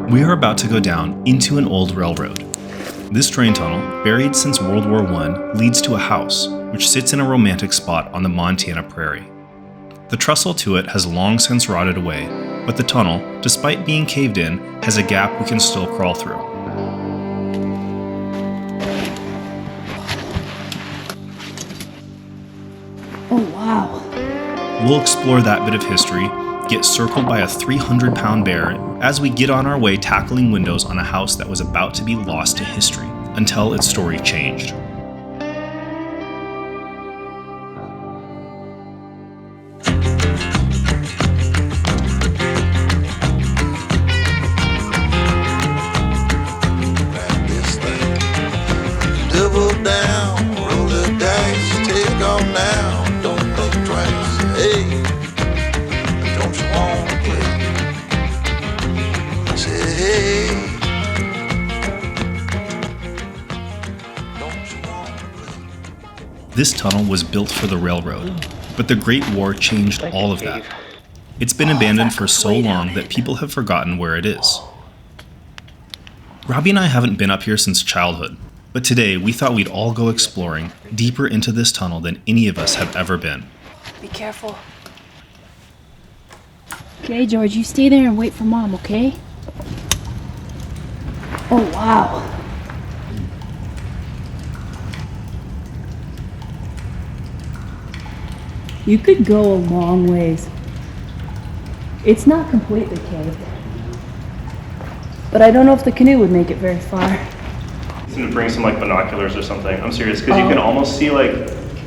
We are about to go down into an old railroad. This train tunnel, buried since World War I, leads to a house, which sits in a romantic spot on the Montana prairie. The trestle to it has long since rotted away, but the tunnel, despite being caved in, has a gap we can still crawl through. Oh, wow. We'll explore that bit of history, get circled by a 300-pound bear as we get on our way tackling windows on a house that was about to be lost to history until its story changed. This tunnel was built for the railroad, but the Great War changed all of that. It's been abandoned for so long that people have forgotten where it is. Robbie and I haven't been up here since childhood, but today we thought we'd all go exploring deeper into this tunnel than any of us have ever been. Be careful. Okay, George, you stay there and wait for Mom, okay? Oh, wow. You could go a long ways. It's not completely caved, but I don't know if the canoe would make it very far. I'm gonna bring some like binoculars or something. I'm serious, because you can almost see like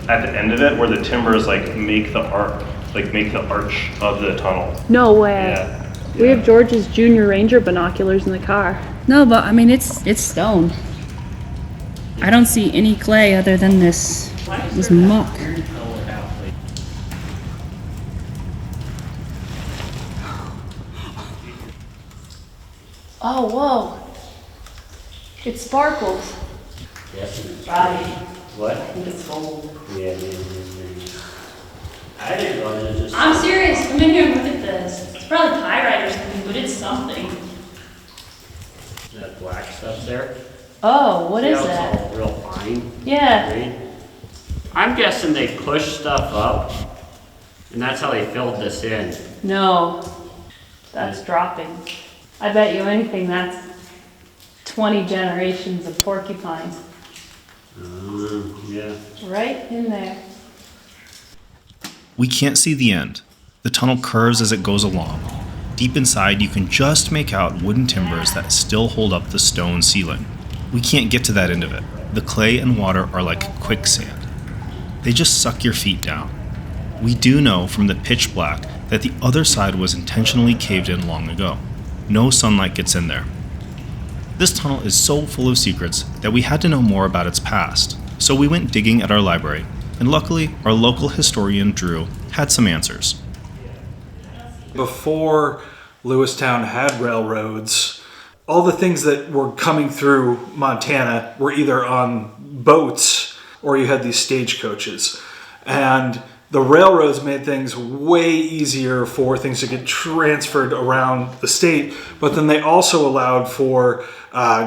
at the end of it where the timbers like make the arc, like make the arch of the tunnel. No way. Yeah. We have George's Junior Ranger binoculars in the car. No, but I mean it's stone. I don't see any clay other than this muck. Oh, whoa. It sparkles. Yes. Right. What? I think it's gold. Yeah, it is. I didn't know it was just. I'm serious. Come in here and look at this. It's probably pyrite or something, but it's something. That black stuff there. Oh, what is See how that? It's all real fine. Yeah. Green? I'm guessing they pushed stuff up, and that's how they filled this in. No, that's dropping. I bet you anything that's 20 generations of porcupines. Yeah. Right in there. We can't see the end. The tunnel curves as it goes along. Deep inside, you can just make out wooden timbers that still hold up the stone ceiling. We can't get to that end of it. The clay and water are like quicksand. They just suck your feet down. We do know from the pitch black that the other side was intentionally caved in long ago. No sunlight gets in there. This tunnel is so full of secrets that we had to know more about its past. So we went digging at our library, and luckily our local historian Drew had some answers. Before Lewistown had railroads, all the things that were coming through Montana were either on boats or you had these stagecoaches. And the railroads made things way easier for things to get transferred around the state, but then they also allowed for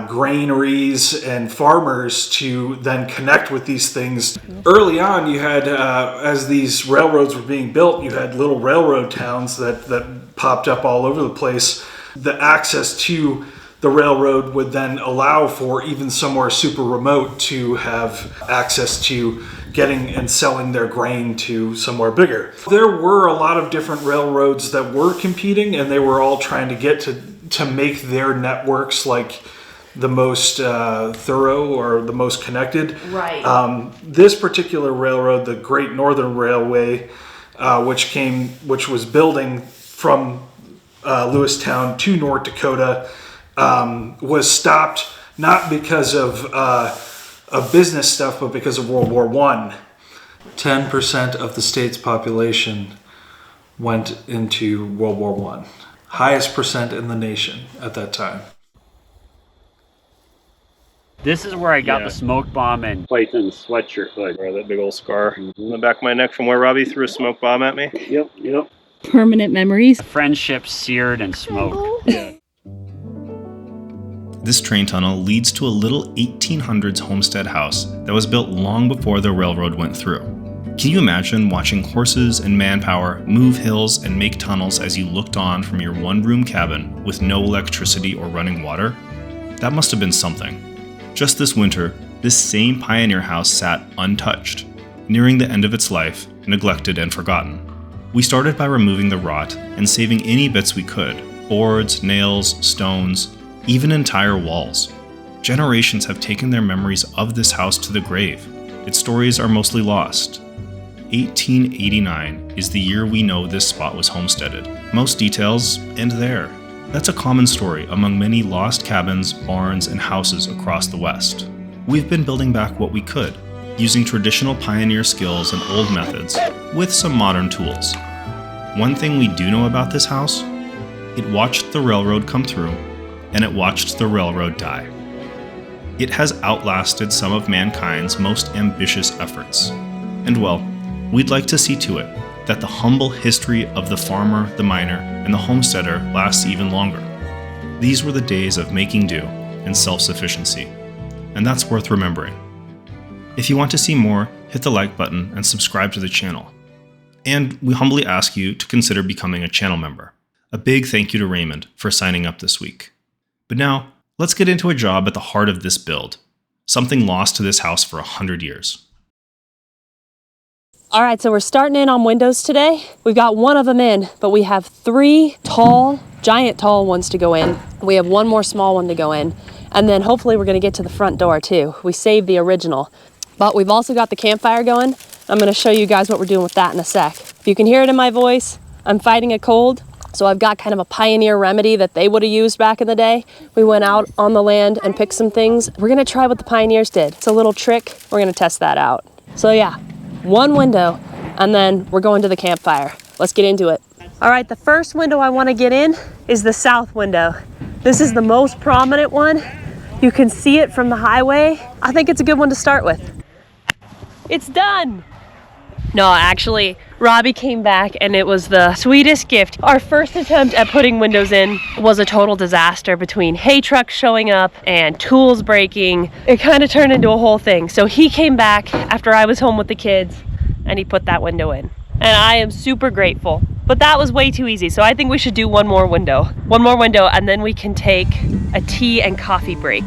granaries and farmers to then connect with these things. Early on, you had, as these railroads were being built, you had little railroad towns that popped up all over the place. The access to the railroad would then allow for even somewhere super remote to have access to getting and selling their grain to somewhere bigger. There were a lot of different railroads that were competing, and they were all trying to get to make their networks like the most thorough or the most connected. Right. This particular railroad, the Great Northern Railway, which was building from Lewistown to North Dakota, was stopped not because of business stuff, but because of World War I. 10% of the state's population went into World War I. Highest percent in the nation at that time. This is where I got the smoke bomb and Clayton's sweatshirt hood. Or that big old scar in the back of my neck from where Robbie threw a smoke bomb at me. Yep. Permanent memories. Friendship seared and smoked. Yeah. This train tunnel leads to a little 1800s homestead house that was built long before the railroad went through. Can you imagine watching horses and manpower move hills and make tunnels as you looked on from your one-room cabin with no electricity or running water? That must have been something. Just this winter, this same pioneer house sat untouched, nearing the end of its life, neglected and forgotten. We started by removing the rot and saving any bits we could: boards, nails, stones, even entire walls. Generations have taken their memories of this house to the grave. Its stories are mostly lost. 1889 is the year we know this spot was homesteaded. Most details end there. That's a common story among many lost cabins, barns, and houses across the West. We've been building back what we could, using traditional pioneer skills and old methods, with some modern tools. One thing we do know about this house: it watched the railroad come through, and it watched the railroad die. It has outlasted some of mankind's most ambitious efforts. And well, we'd like to see to it that the humble history of the farmer, the miner, and the homesteader lasts even longer. These were the days of making do and self-sufficiency, and that's worth remembering. If you want to see more, hit the like button and subscribe to the channel. And we humbly ask you to consider becoming a channel member. A big thank you to Raymond for signing up this week. But now, let's get into a job at the heart of this build, something lost to this house for 100 years. All right, so we're starting in on windows today. We've got one of them in, but we have 3 tall, giant tall ones to go in. We have 1 more small one to go in. And then hopefully we're gonna get to the front door too. We saved the original. But we've also got the campfire going. I'm gonna show you guys what we're doing with that in a sec. If you can hear it in my voice, I'm fighting a cold. So I've got kind of a pioneer remedy that they would have used back in the day. We went out on the land and picked some things. We're gonna try what the pioneers did. It's a little trick. We're gonna test that out. So yeah, 1 window, and then we're going to the campfire. Let's get into it. All right, the first window I wanna get in is the south window. This is the most prominent one. You can see it from the highway. I think it's a good one to start with. It's done. No, actually, Robbie came back and it was the sweetest gift. Our first attempt at putting windows in was a total disaster between hay trucks showing up and tools breaking. It kind of turned into a whole thing. So he came back after I was home with the kids and he put that window in. And I am super grateful. But that was way too easy. So I think we should do one more window. One more window and then we can take a tea and coffee break.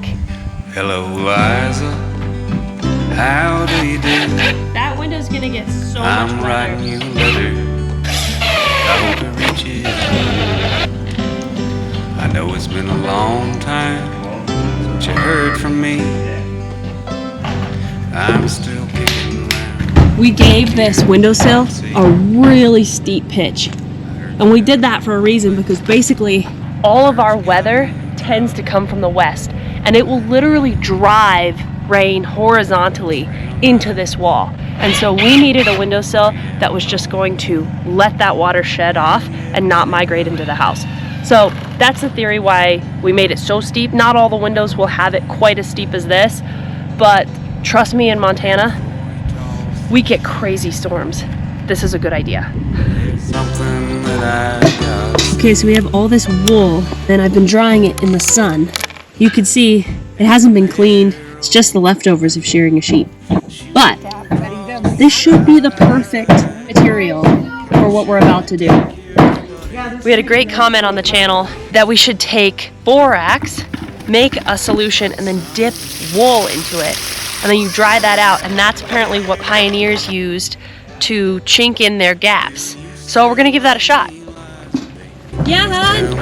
Hello, Liza. How do you do? That window's gonna get so much I'm better. writing you a letter. I hope it reaches. I know it's been a long time since you heard from me. I'm still kicking around. We gave this windowsill a really steep pitch. And we did that for a reason because basically all of our weather tends to come from the west and it will literally drive rain horizontally into this wall. And so we needed a windowsill that was just going to let that water shed off and not migrate into the house. So that's the theory why we made it so steep. Not all the windows will have it quite as steep as this, but trust me, in Montana, we get crazy storms. This is a good idea. Something that I got. Okay, so we have all this wool and I've been drying it in the sun. You can see it hasn't been cleaned. It's just the leftovers of shearing a sheep. But this should be the perfect material for what we're about to do. We had a great comment on the channel that we should take borax, make a solution, and then dip wool into it. And then you dry that out, and that's apparently what pioneers used to chink in their gaps. So we're gonna give that a shot. Yeah, hon?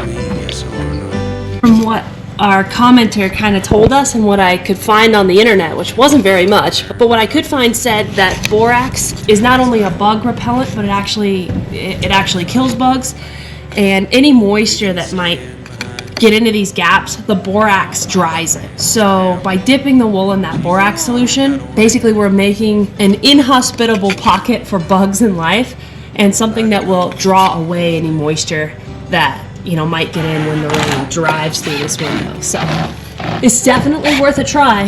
From what our commenter kind of told us and what I could find on the internet, which wasn't very much, but what I could find said that borax is not only a bug repellent, but it actually kills bugs, and any moisture that might get into these gaps, the borax dries it. So by dipping the wool in that borax solution, basically we're making an inhospitable pocket for bugs in life and something that will draw away any moisture that might get in when the rain drives through this window. So it's definitely worth a try,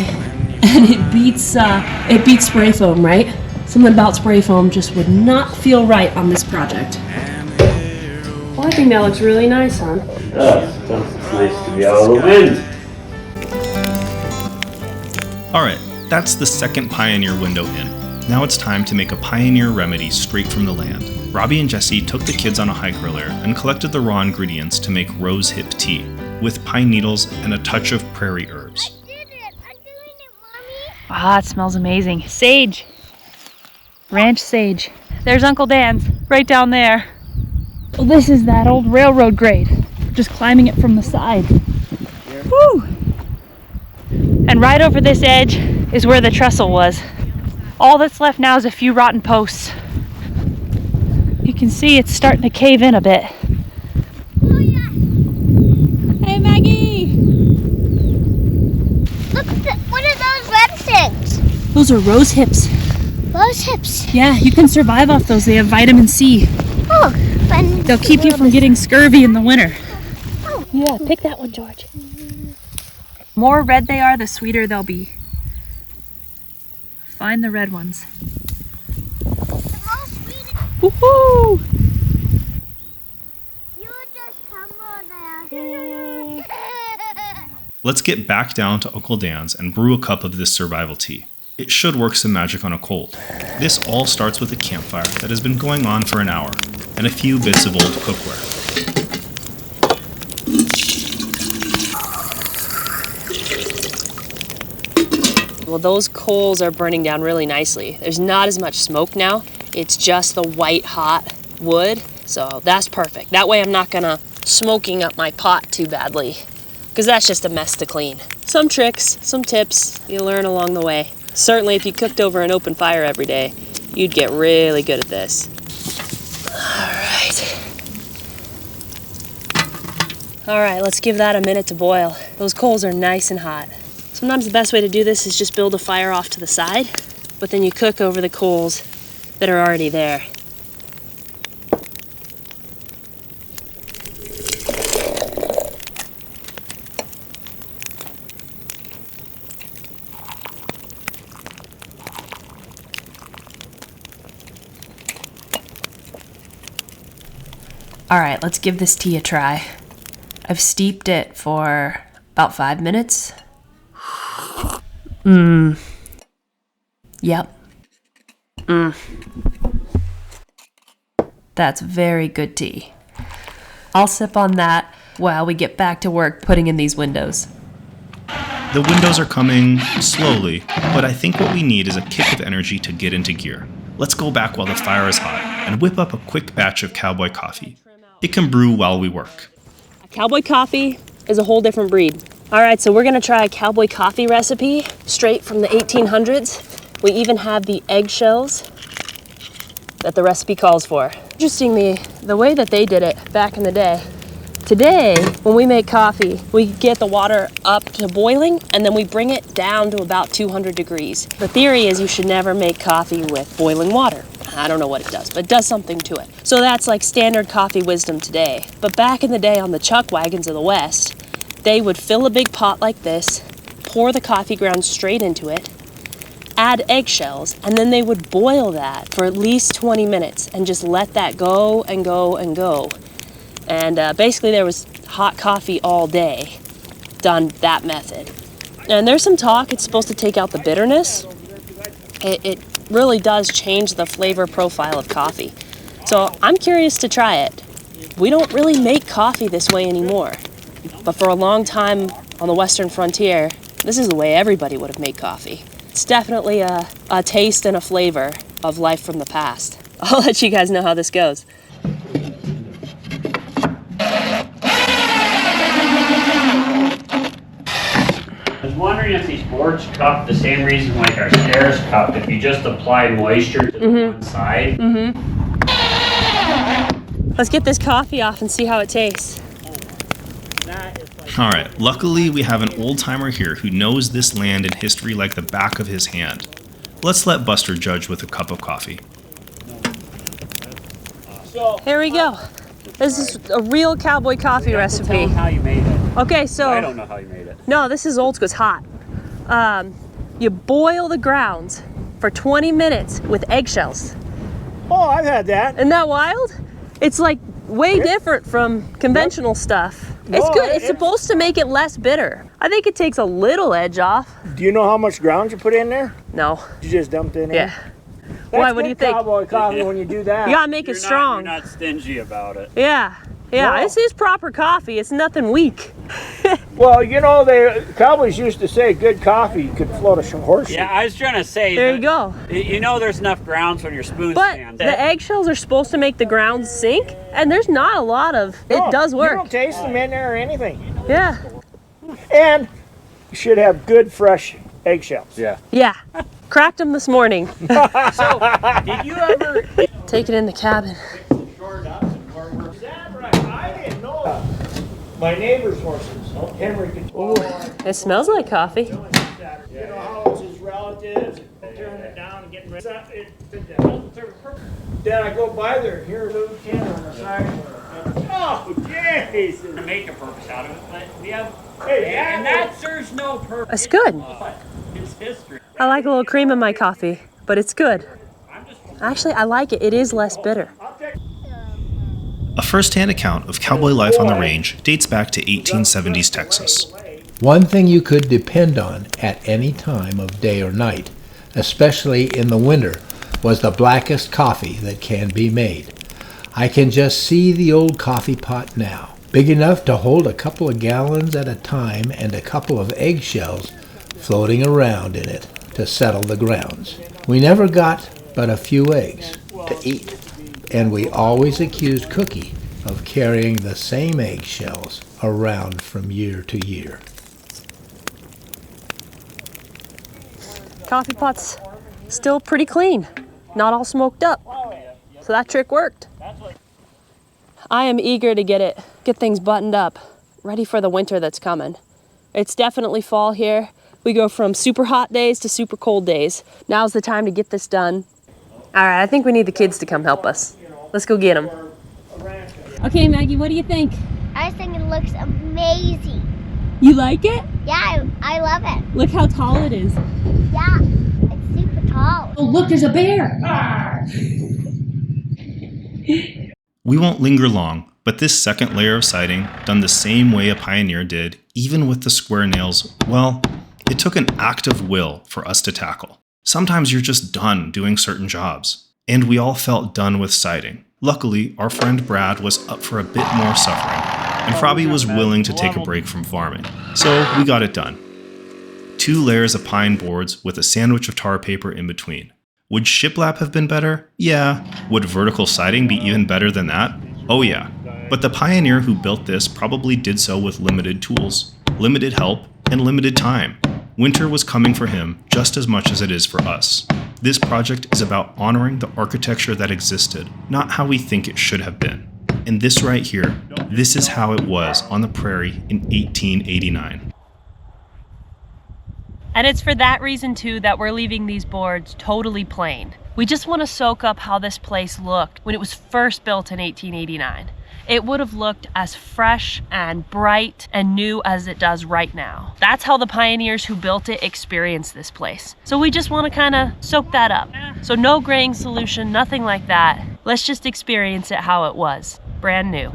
and it beats spray foam, right? Something about spray foam just would not feel right on this project. Well, I think that looks really nice, hon. It's nice to be out of the wind. Alright, that's the second Pioneer window in. Now it's time to make a Pioneer remedy straight from the land. Robbie and Jesse took the kids on a hike earlier and collected the raw ingredients to make rose hip tea, with pine needles and a touch of prairie herbs. I'm doing it, Mommy. Ah, it smells amazing. Sage. Ranch sage. There's Uncle Dan's, right down there. Well, this is that old railroad grade. Just climbing it from the side. Woo! And right over this edge is where the trestle was. All that's left now is a few rotten posts. You can see it's starting to cave in a bit. Oh, yeah. Hey, Maggie! Look, what are those red things? Those are rose hips. Rose hips. Yeah, you can survive off those. They have vitamin C. Oh, but They'll keep you from getting scurvy in the winter. Oh. Yeah, pick that one, George. The more red they are, the sweeter they'll be. Find the red ones. The most sweet. Woohoo! You just tumble there. Let's get back down to Uncle Dan's and brew a cup of this survival tea. It should work some magic on a cold. This all starts with a campfire that has been going on for an hour and a few bits of old cookware. Well, those coals are burning down really nicely. There's not as much smoke now. It's just the white hot wood, so that's perfect. That way I'm not gonna smoking up my pot too badly, because that's just a mess to clean. Some tricks, some tips you learn along the way. Certainly if you cooked over an open fire every day, you'd get really good at this. All right, let's give that a minute to boil. Those coals are nice and hot. Sometimes the best way to do this is just build a fire off to the side, but then you cook over the coals that are already there. All right, let's give this tea a try. I've steeped it for about 5 minutes. Yep. That's very good tea. I'll sip on that while we get back to work putting in these windows. The windows are coming slowly, but I think what we need is a kick of energy to get into gear. Let's go back while the fire is hot and whip up a quick batch of cowboy coffee. It can brew while we work. Cowboy coffee is a whole different breed. All right, so we're gonna try a cowboy coffee recipe straight from the 1800s. We even have the eggshells that the recipe calls for. Interesting, the way that they did it back in the day. Today, when we make coffee, we get the water up to boiling and then we bring it down to about 200 degrees. The theory is you should never make coffee with boiling water. I don't know what it does, but it does something to it. So that's like standard coffee wisdom today. But back in the day on the chuck wagons of the West, they would fill a big pot like this, pour the coffee grounds straight into it, add eggshells, and then they would boil that for at least 20 minutes and just let that go and go and go. And basically there was hot coffee all day done that method. And there's some talk it's supposed to take out the bitterness. It really does change the flavor profile of coffee. So I'm curious to try it. We don't really make coffee this way anymore. But for a long time on the Western frontier, this is the way everybody would have made coffee. It's definitely a taste and a flavor of life from the past. I'll let you guys know how this goes. I was wondering if these boards cup the same reason like our stairs cup, if you just apply moisture to the one side. Let's get this coffee off and see how it tastes. Alright, luckily we have an old-timer here who knows this land and history like the back of his hand. Let's let Buster judge with a cup of coffee. Here we go. This is a real cowboy coffee recipe. Tell them how you made it. Okay, so... I don't know how you made it. No, this is old school, it's hot. You boil the grounds for 20 minutes with eggshells. Oh, I've had that. Isn't that wild? It's like way different from conventional stuff. It's good. It's supposed to make it less bitter. I think it takes a little edge off. Do you know how much ground you put in there? No. You just dumped it in? Yeah. That's Why, what do you think? Cowboy coffee when you do that. You gotta make it strong. You're not stingy about it. Yeah. Yeah, No. this is proper coffee. It's nothing weak. Well, you know, cowboys used to say good coffee could float a horse. Yeah, I was trying to say. There you go. You know there's enough grounds when your spoon But stands. the eggshells are supposed to make the ground sink, and there's not a lot of, it does You work. don't taste them in there or anything. Yeah. And you should have good, fresh eggshells. Yeah. Yeah. Cracked them this morning. So, did you ever? Take it in the cabin. I didn't know that. My neighbor's horses, Henry could It smells like coffee. You know how it's his relatives, turning it down and getting rid of it. Then I go by there and hear a little can on the side. Oh, jeez. To make a purpose out of it, but we have. Hey, And that serves no purpose. It's good. It's history. I like a little cream in my coffee, but it's good. Actually, I like it. It is less bitter. A first-hand account of cowboy life on the range dates back to 1870s Texas. One thing you could depend on at any time of day or night, especially in the winter, was the blackest coffee that can be made. I can just see the old coffee pot now, big enough to hold a couple of gallons at a time and a couple of eggshells floating around in it to settle the grounds. We never got but a few eggs to eat, and we always accused Cookie of carrying the same eggshells around from year to year. Coffee pot's still pretty clean, not all smoked up. So that trick worked. I am eager to get things buttoned up, ready for the winter that's coming. It's definitely fall here. We go from super hot days to super cold days. Now's the time to get this done. All right, I think we need the kids to come help us. Let's go get them. Okay, Maggie, what do you think? I think it looks amazing. You like it? Yeah, I love it. Look how tall it is. Yeah, it's super tall. Oh, look, there's a bear. We won't linger long, but this second layer of siding, done the same way a pioneer did, even with the square nails, well, it took an act of will for us to tackle. Sometimes you're just done doing certain jobs. And we all felt done with siding. Luckily, our friend Brad was up for a bit more suffering, and Frobby was willing to take a break from farming. So we got it done. 2 layers of pine boards with a sandwich of tar paper in between. Would shiplap have been better? Yeah. Would vertical siding be even better than that? Oh yeah. But the pioneer who built this probably did so with limited tools, limited help, and limited time. Winter was coming for him just as much as it is for us. This project is about honoring the architecture that existed, not how we think it should have been. And this right here, this is how it was on the prairie in 1889. And it's for that reason too that we're leaving these boards totally plain. We just want to soak up how this place looked when it was first built in 1889. It would have looked as fresh and bright and new as it does right now. That's how the pioneers who built it experienced this place. So we just want to kind of soak that up. So no graying solution, nothing like that. Let's just experience it how it was, brand new.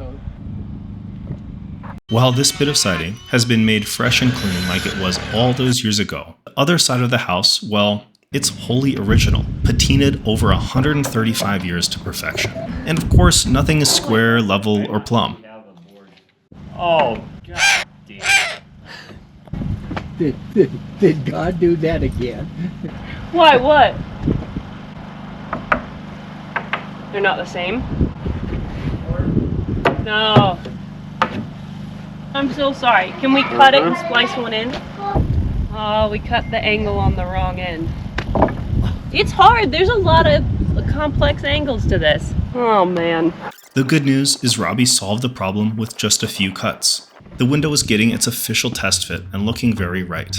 While this bit of siding has been made fresh and clean like it was all those years ago, the other side of the house, well, it's wholly original, patinaed over 135 years to perfection. And of course, nothing is square, level, or plumb. Oh, God damn. Did God do that again? Why, what? They're not the same? No. I'm so sorry. Can we cut it and splice one in? Oh, we cut the angle on the wrong end. It's hard. There's a lot of complex angles to this. Oh, man. The good news is Robbie solved the problem with just a few cuts. The window was getting its official test fit and looking very right.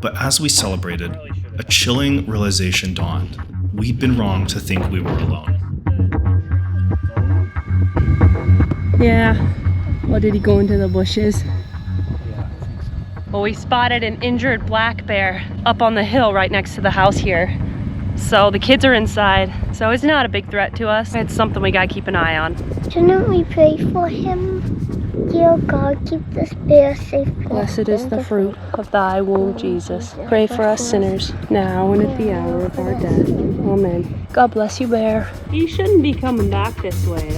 But as we celebrated, a chilling realization dawned. We'd been wrong to think we were alone. Yeah. Or did he go into the bushes? Well, we spotted an injured black bear up on the hill right next to the house here. So the kids are inside, so it's not a big threat to us. It's something we gotta keep an eye on. Shouldn't we pray for him? Dear God, keep this bear safe. Blessed is the fruit of thy womb, Jesus. Pray for us sinners, now and at the hour of our death. Amen. God bless you, bear. You shouldn't be coming back this way.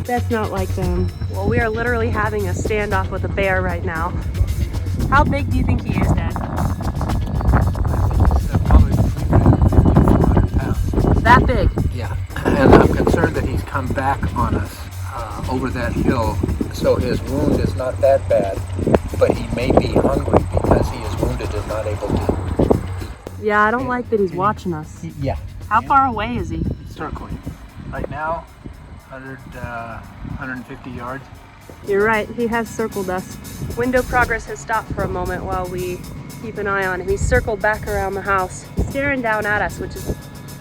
That's not like them. Well, we are literally having a standoff with a bear right now. How big do you think he is, Dad? Probably between 400 pounds. That big? Yeah, and I'm concerned that he's come back on us over that hill, so his wound is not that bad, but he may be hungry because he is wounded and not able to. Yeah, I don't like that he's watching us. Yeah. How far away is he? Circling. Right now, 150 yards. You're right, he has circled us. Window progress has stopped for a moment while we keep an eye on him. He's circled back around the house, staring down at us, which is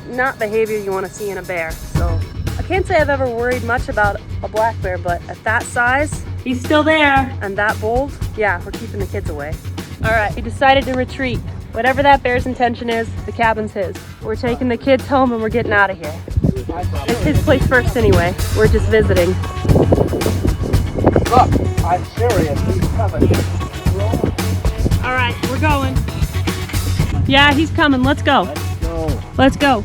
not behavior you want to see in a bear. So I can't say I've ever worried much about a black bear, but at that size, He's still there. and that bold, yeah, we're keeping the kids away. All right, he decided to retreat. Whatever that bear's intention is, the cabin's his. We're taking the kids home and we're getting out of here. It's his place first anyway. We're just visiting. Look, I'm serious. He's coming. All right, we're going. Yeah, he's coming. Let's go. Let's go.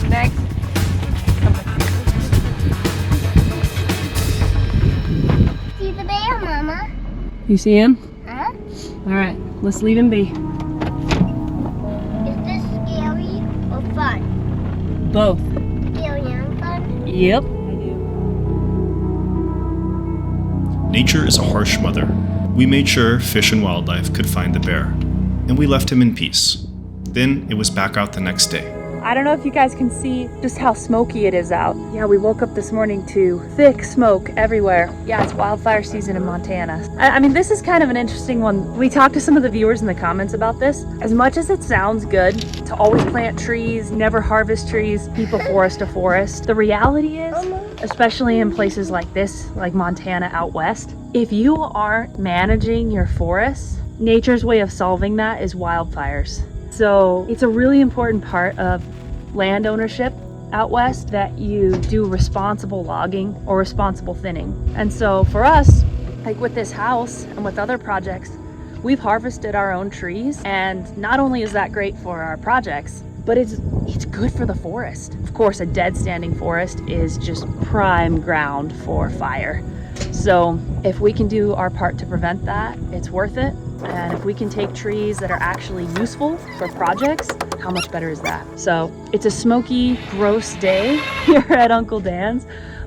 Next. See the bear, Mama? You see him? Huh? All right, let's leave him be. Is this scary or fun? Both. Scary and fun? Yep. Nature is a harsh mother. We made sure Fish and Wildlife could find the bear, and we left him in peace. Then it was back out the next day. I don't know if you guys can see just how smoky it is out. Yeah, we woke up this morning to thick smoke everywhere. Yeah, it's wildfire season in Montana. I mean, this is kind of an interesting one. We talked to some of the viewers in the comments about this. As much as it sounds good to always plant trees, never harvest trees, keep a forest a forest, the reality is, especially in places like this, like Montana out west, if you aren't managing your forests, nature's way of solving that is wildfires. So it's a really important part of land ownership out west that you do responsible logging or responsible thinning. And so for us, like with this house and with other projects, we've harvested our own trees, and not only is that great for our projects, but it's good for the forest. Of course, a dead standing forest is just prime ground for fire. So if we can do our part to prevent that, it's worth it. And if we can take trees that are actually useful for projects, how much better is that? So it's a smoky, gross day here at Uncle Dan's,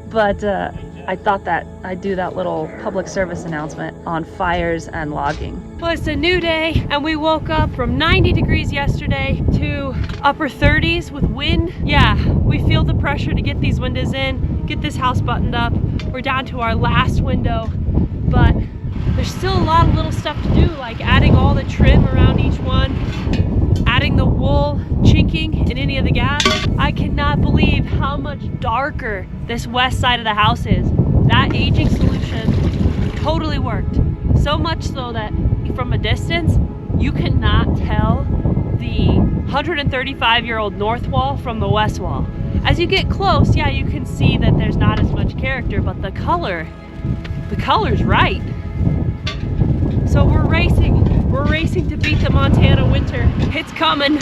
but I thought that I'd do that little public service announcement on fires and logging. Well, it's a new day, and we woke up from 90 degrees yesterday to upper 30s with wind. Yeah, we feel the pressure to get these windows in, get this house buttoned up. We're down to our last window, but there's still a lot of little stuff to do, like adding all the trim around each one, adding the wool, chinking in any of the gaps. I cannot believe how much darker this west side of the house is. That aging solution totally worked. So much so that from a distance, you cannot tell the 135-year-old north wall from the west wall. As you get close, yeah, you can see that there's not as much character, but the color's right. So we're racing to beat the Montana winter. It's coming.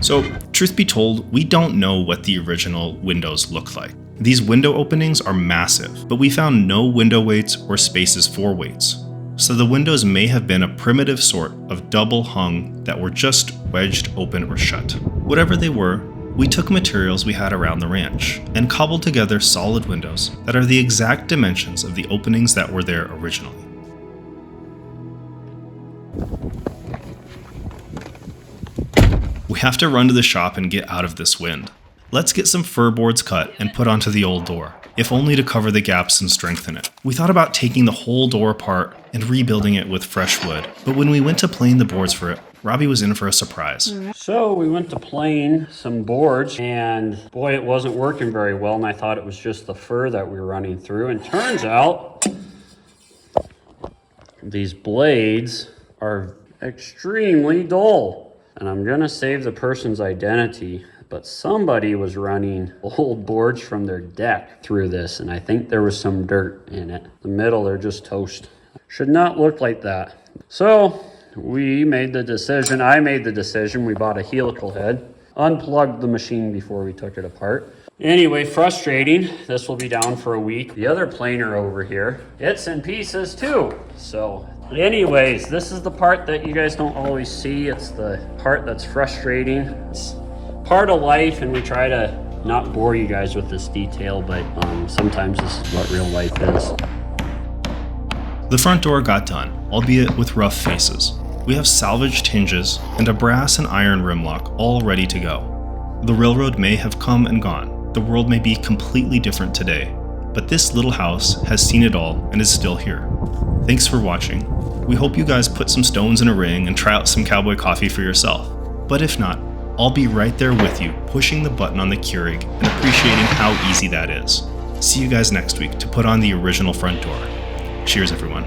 So, truth be told, we don't know what the original windows look like. These window openings are massive, but we found no window weights or spaces for weights. So the windows may have been a primitive sort of double hung that were just wedged open or shut. Whatever they were, we took materials we had around the ranch and cobbled together solid windows that are the exact dimensions of the openings that were there originally. We have to run to the shop and get out of this wind. Let's get some fir boards cut and put onto the old door, if only to cover the gaps and strengthen it. We thought about taking the whole door apart and rebuilding it with fresh wood, but when we went to plane the boards for it, Robbie was in for a surprise. So we went to plane some boards, and boy, it wasn't working very well, and I thought it was just the fir that we were running through, and turns out these blades are extremely dull. And I'm gonna save the person's identity, but somebody was running old boards from their deck through this, and I think there was some dirt in it. The middle, they're just toast. Should not look like that. So we made the decision, I made the decision, we bought a helical head, unplugged the machine before we took it apart. Anyway, frustrating. This will be down for a week. The other planer over here, it's in pieces too. So anyways, this is the part that you guys don't always see. It's the part that's frustrating. It's part of life, and we try to not bore you guys with this detail, but sometimes this is what real life is. The front door got done, albeit with rough faces. We have salvaged hinges and a brass and iron rim lock all ready to go. The railroad may have come and gone. The world may be completely different today, but this little house has seen it all and is still here. Thanks for watching. We hope you guys put some stones in a ring and try out some cowboy coffee for yourself. But if not, I'll be right there with you, pushing the button on the Keurig and appreciating how easy that is. See you guys next week to put on the original front door. Cheers, everyone.